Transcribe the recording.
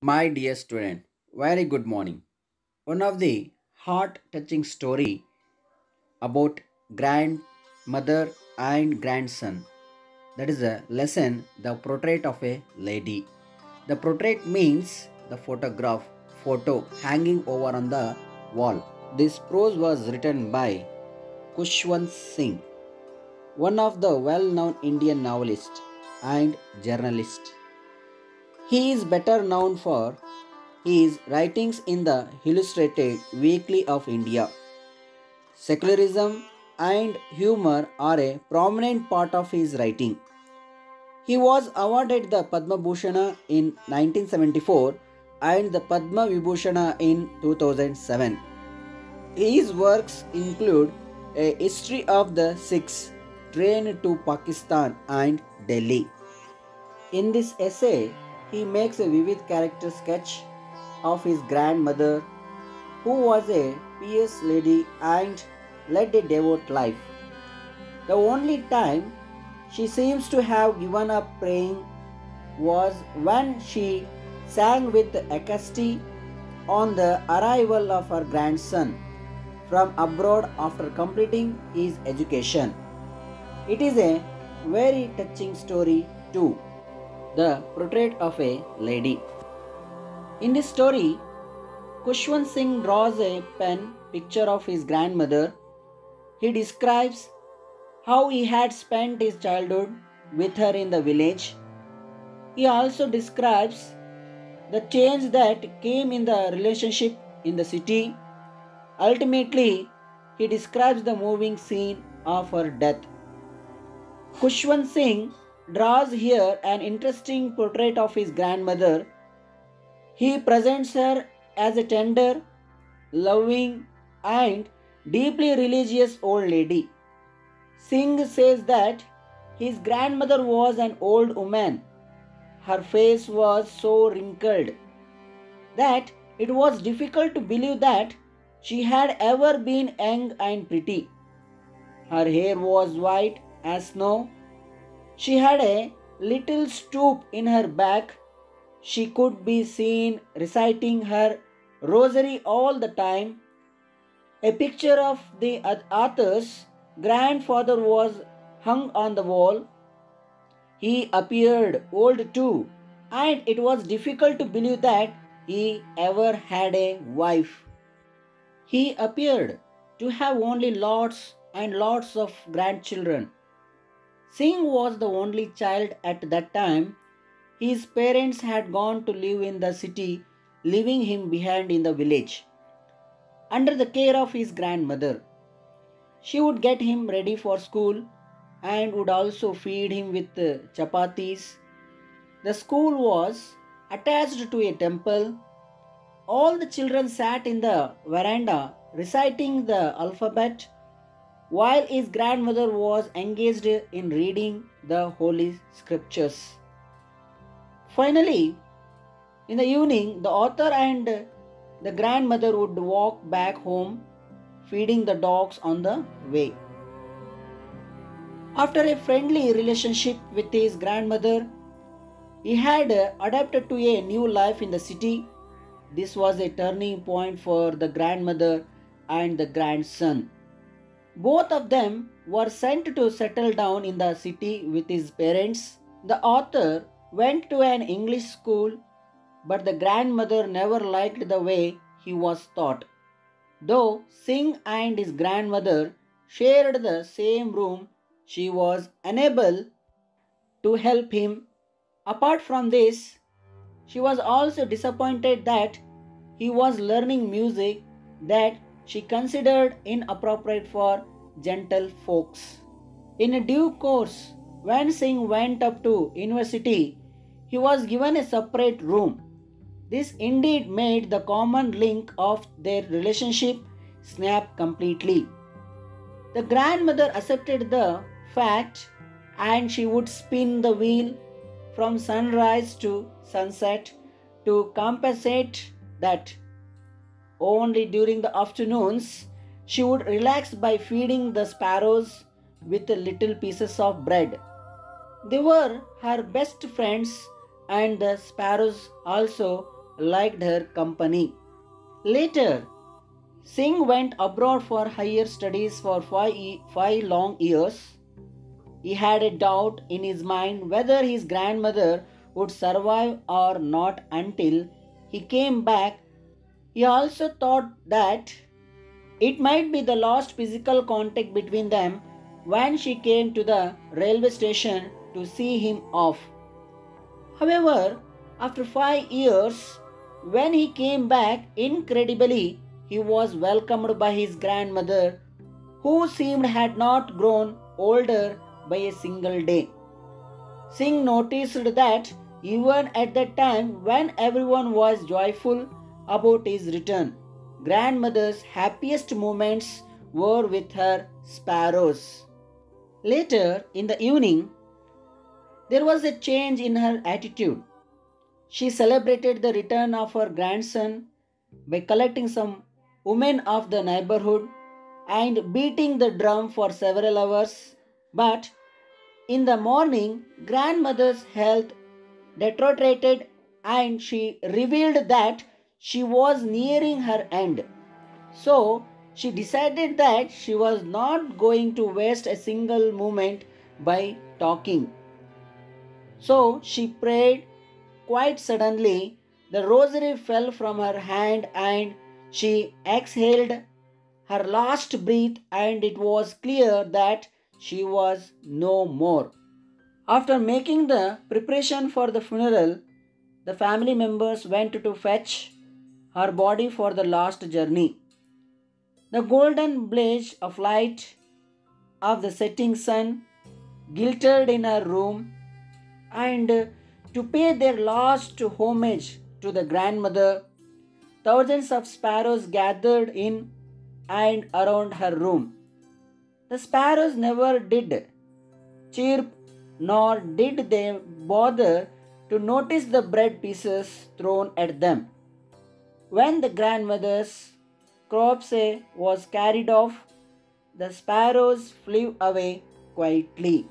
My dear student, very good morning. One of the heart-touching story about grandmother and grandson. That is a lesson, the portrait of a lady. The portrait means the photo hanging over on the wall. This prose was written by Kushwant Singh, one of the well-known Indian novelists and journalist. He is better known for his writings in the Illustrated Weekly of India. Secularism and humor are a prominent part of his writing. He was awarded the Padma Bhushan in 1974 and the Padma Vibhushan in 2007. His works include A History of the Sikhs, Train to Pakistan and Delhi. In this essay, he makes a vivid character sketch of his grandmother, who was a pious lady and led a devout life. The only time she seems to have given up praying was when she sang with ecstasy on the arrival of her grandson from abroad after completing his education. It is a very touching story too. The portrait of a lady. In this story, Kushwant Singh draws a pen picture of his grandmother. He describes how he had spent his childhood with her in the village. He also describes the change that came in the relationship in the city. Ultimately, he describes the moving scene of her death. Kushwant Singh draws here an interesting portrait of his grandmother. He presents her as a tender, loving, and deeply religious old lady. Singh says that his grandmother was an old woman. Her face was so wrinkled that it was difficult to believe that she had ever been young and pretty. Her hair was white as snow. She had a little stoop in her back. She could be seen reciting her rosary all the time. A picture of the author's grandfather was hung on the wall. He appeared old too, and it was difficult to believe that he ever had a wife. He appeared to have only lots and lots of grandchildren. Singh was the only child at that time. His parents had gone to live in the city, leaving him behind in the village, under the care of his grandmother. She would get him ready for school and would also feed him with chapatis. The school was attached to a temple. All the children sat in the veranda reciting the alphabet while his grandmother was engaged in reading the holy scriptures. Finally, in the evening, the author and the grandmother would walk back home, feeding the dogs on the way. After a friendly relationship with his grandmother, he had adapted to a new life in the city. This was a turning point for the grandmother and the grandson. Both of them were sent to settle down in the city with his parents. The author went to an English school, but the grandmother never liked the way he was taught. Though Singh and his grandmother shared the same room, she was unable to help him. Apart from this, she was also disappointed that he was learning music that she considered inappropriate for gentle folks. In due course, when Singh went up to university, he was given a separate room. This indeed made the common link of their relationship snap completely. The grandmother accepted the fact and she would spin the wheel from sunrise to sunset to compensate that. Only during the afternoons she would relax by feeding the sparrows with little pieces of bread. They were her best friends, and the sparrows also liked her company. Later, Singh went abroad for higher studies for five long years. He had a doubt in his mind whether his grandmother would survive or not until he came back. He also thought that it might be the last physical contact between them when she came to the railway station to see him off. However, after 5 years, when he came back, incredibly, he was welcomed by his grandmother, who seemed had not grown older by a single day. Singh noticed that even at that time when everyone was joyful about his return, grandmother's happiest moments were with her sparrows. Later in the evening, there was a change in her attitude. She celebrated the return of her grandson by collecting some women of the neighborhood and beating the drum for several hours. But in the morning, grandmother's health deteriorated and she revealed that she was nearing her end. So she decided that she was not going to waste a single moment by talking. So she prayed. Quite suddenly, the rosary fell from her hand and she exhaled her last breath, and it was clear that she was no more. After making the preparation for the funeral, the family members went to fetch her body for the last journey. The golden blaze of light of the setting sun glittered in her room, and to pay their last homage to the grandmother, thousands of sparrows gathered in and around her room. The sparrows never did chirp, nor did they bother to notice the bread pieces thrown at them. When the grandmother's corpse was carried off, the sparrows flew away quietly.